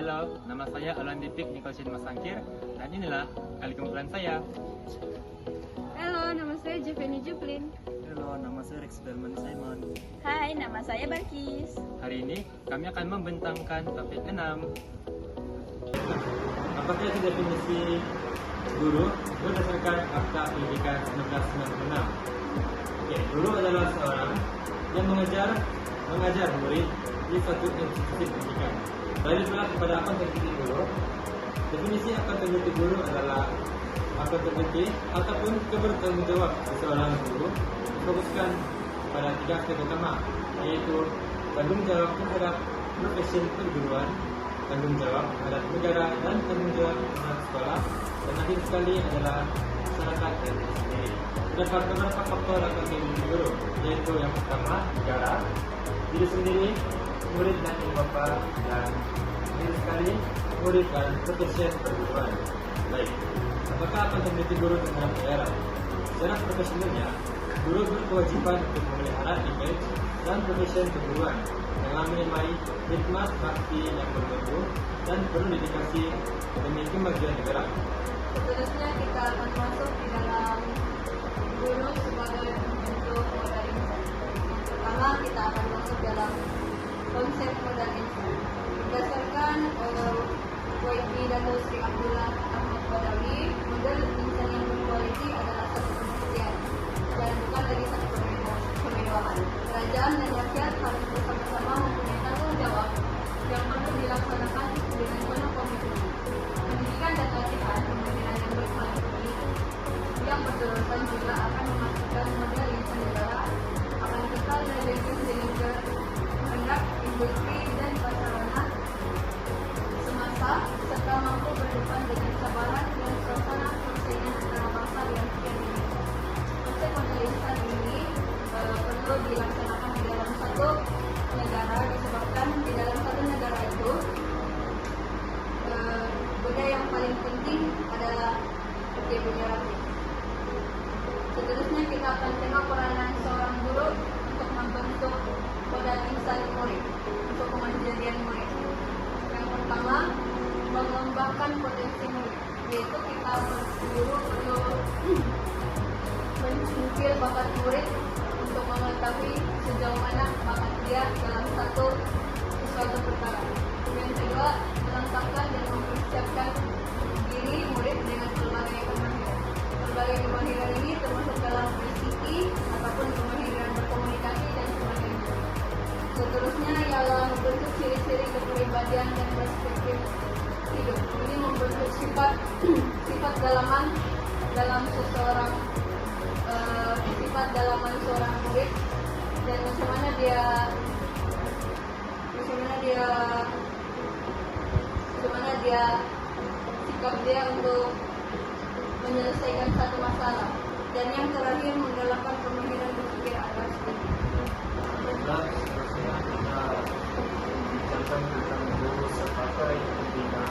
Halo, nama saya Alanditik Nikolsin Masangkir dan inilah kali kumpulan saya. Halo, nama saya Jeveni Juplin. Halo, nama saya Rex Belman Simon. Hai, nama saya Barkis. Hari ini kami akan membentangkan topik 6. Apakah itu definisi guru berdasarkan Akta Pendidikan 1996? Guru adalah seorang yang mengajar murid di suatu institusi pendidikan. Baliklah kepada apa definisi guru. Definisi akta pendidik guru adalah akta pendidik ataupun kebertanggungjawab seorang guru fokuskan pada 3 aspek utama, yaitu tanggung jawab terhadap profesi perguruan, tanggung jawab terhadap negara, dan tanggung jawab terhadap sekolah, dan akhir sekali adalah masyarakat dan diri sendiri. Terdapat beberapa faktor akta pendidik guru, yaitu yang pertama negara, diri sendiri, murid dan ibu bapa, dan akhir sekali murid dan profesi perguruan. Baik, apakah akan pendidik guru terhadap negara? Secara profesionalnya, guru berkewajiban untuk memelihara image dan profesi perguruan dengan menilai hikmat bakti yang bermutu dan perlu dedikasi demi kemajuan negara. Seterusnya kita akan masuk di dalam guru sebagai bentuk modal insan. Yang pertama kita akan masuk dalam konsep modal insan. Berdasarkan YB dan Sri Abdullah Ahmad Badawi, modal insan yang berkualiti adalah satu pembuktian dan bukan lagi satu kemewahan. Kerajaan dan rakyat harus bersama-sama mempunyai tanggung jawab yang perlu dilaksanakan dengan penuh komitmen. Pendidikan dan latihan pemimpinan yang berkualitas yang berterusan juga akan memastikan modal insan negara akan kekal relevan dengan kehendak industri dan prasarana semasa serta mampu berdepan dengan kesabaran dan suasana persaingan antara bangsa yang kian ini. Konsep modal insan ini perlu dilaksanakan di dalam satu negara disebabkan di dalam satu negara itu benda yang paling penting adalah benda rapi. Seterusnya kita akan tengok peranan seorang guru untuk membentuk modal insan murid untuk kemandirian murid. Yang pertama, mengembangkan potensi murid, yaitu kita guru perlu mencungkil bakat murid untuk mengetahui sejauh mana bakat dia dalam suatu perkara. Yang kedua, melengkapkan dan mempersiapkan diri murid dengan berbagai kemahiran. Berbagai kemahiran ini termasuk dalam ICT ataupun kemahiran berkomunikasi dan sebagainya. Seterusnya ialah membentuk ciri-ciri kepribadian dan perspektif hidup. Ini membentuk sifat dalaman dalam seorang murid dan bagaimana dia sikap dia untuk menyelesaikan satu masalah. Dan yang terakhir menggalakkan pemikiran berpikir atas Seterusnya kita bincangkan tentang guru sebagai pembina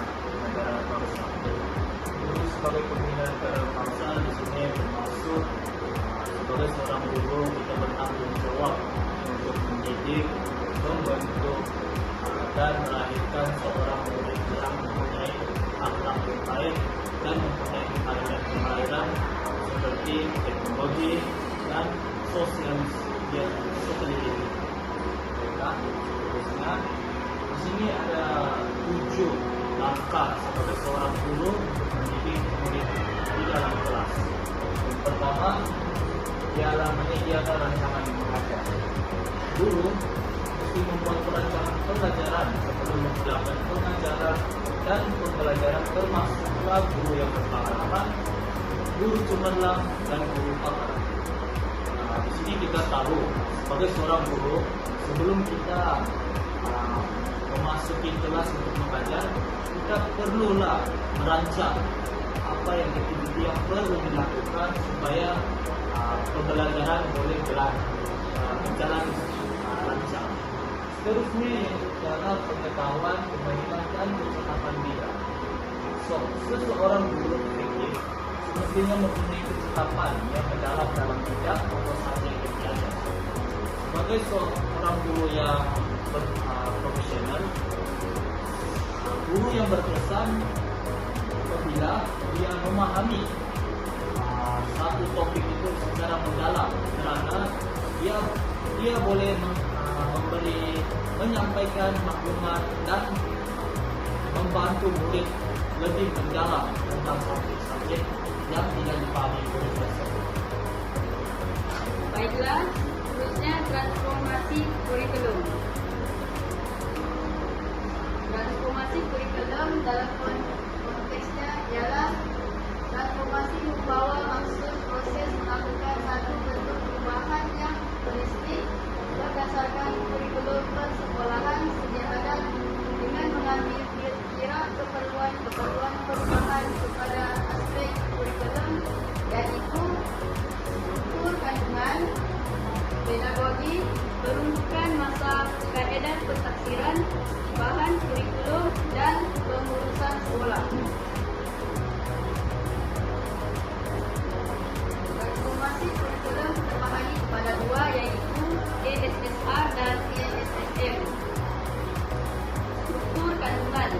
negara bangsa. Guru sebagai pembina negara bangsa di sini bermaksud sebagai seorang guru kita bertanggung jawab untuk mendidik, membentuk dan melahirkan seorang murid yang mempunyai akhlak yang baik dan mempunyai kemahiran seperti teknologi dan sosialisasi sekeliling. Terusnya, di sini ada 7 langkah sebagai seorang guru untuk mendidik murid di dalam kelas. Yang pertama, ialah menyediakan rancangan mengajar. Guru mesti membuat perencanaan pembelajaran sebelum melakukan pengajaran dan pembelajaran, termasuklah guru yang berpengalaman, guru cemerlang, dan guru pakar. Di sini kita tahu sebagai seorang guru, sebelum kita memasuki kelas untuk mengajar, kita perlulah merancang apa yang perlu dilakukan supaya pembelajaran boleh berjalan lancar. Seterusnya adalah pengetahuan, kemahiran, dan kecakapan bidang. Seseorang guru fikih semestinya mempunyai kecakapan yang mendalam dalam bidang atau subjek yang diajar. Sebagai seorang guru yang profesional, guru yang berkesan apabila dia memahami satu topik itu secara mendalam, kerana dia boleh menyampaikan maklumat dan membantu murid lebih mendalam tentang subjek yang tidak dipahami oleh tersebut. Baiklah, seterusnya transformasi kurikulum. Transformasi kurikulum dalam konteksnya ialah transformasi membawa maksud proses melakukan satu bentuk perubahan yang holistik berdasarkan kurikulum persekolahan sedia ada dengan mengambil kira keperluan perubahan kepada aspek kurikulum, yaitu struktur kandungan, pedagogi, peruntukan masa kaedah pentafsiran, bahan kurikulum, dan pengurusan sekolah. Transformasi kurikulum terbahagi kepada dua, yaitu ASSR dan ASSM. Struktur kandungan,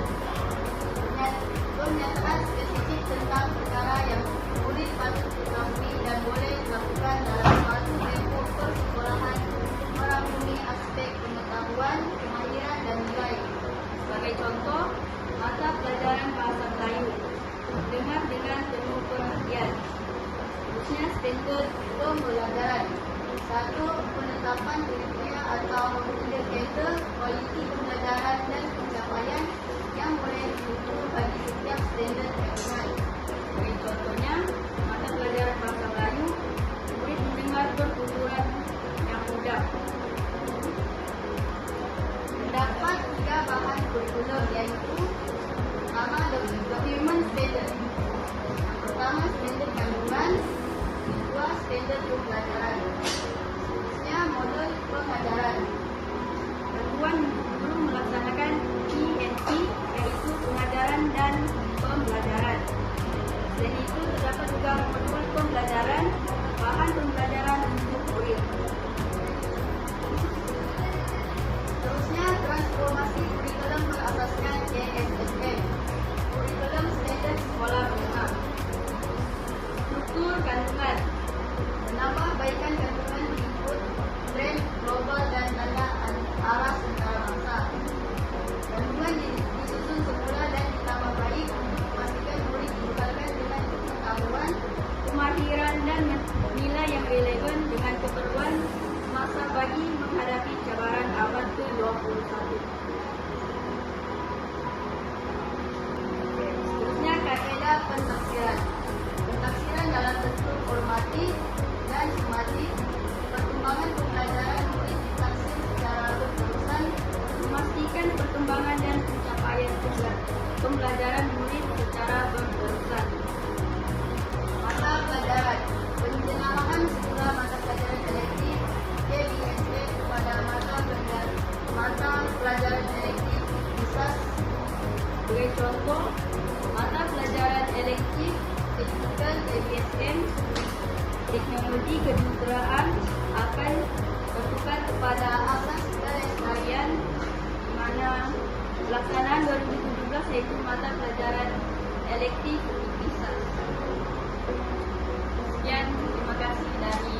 pernyataan spesifik tentang perkara yang murid patut diketahui dan boleh dilakukan dalam suatu tempoh persekolahan untuk merangkumi aspek pengetahuan, kemahiran dan nilai. Sebagai contoh, mata pelajaran bahasa Melayu. Dengar dengan penuh perhatian. Seterusnya standard pembelajaran. 1. Penetapan kriteria atau indikator kualiti pembelajaran dan pencapaian yang boleh diukur bagi setiap standard kandungan. Sebagai contohnya, mata pelajaran bahasa Melayu, murid mendengar pertuturan yang mudah. Terdapat 3 bahan kurikulum, yaitu pertama, document standard. Yang pertama, standard kandungan. Kedua, standard pembelajaran. Seterusnya, modul pengajaran. Bantuan guru melaksanakan PNP, yaitu pengajaran dan pembelajaran. Selain itu, terdapat juga modul pembelajaran, bahan pembelajaran untuk murid. Seterusnya, transformasi kurikulum berasaskan ASSM, kurikulum standar sekolah menengah. Struktur kandungan, menambahbaikan kandungan input, tren global dan tanda arah antarabangsa. Kandungan disusun semula dan ditambah baik untuk memastikan murid dibekalkan dengan pengetahuan, kemahiran dan nilai yang relevan dengan keperluan masa bagi menghadapi cabaran abad ke-21. Seterusnya, kaedah pentafsiran. Pentafsiran dalam bentuk formatif dan sumatif. Perkembangan pembelajaran murid ditafsir secara berterusan, memastikan perkembangan dan pencapaian pembelajaran murid secara berterusan. Mata pelajaran. Penjenamahan semula mata pelajaran elektif JBSA kepada mata pelajaran elektif khusus. Sebagai contoh, mata pelajaran elektif Technical JBSM, teknologi kejuruteraan akan bertukar kepada asas kelestarian, di mana pelaksanaan 2017 yaitu mata pelajaran elektif dipisah. Sekian, terima kasih dari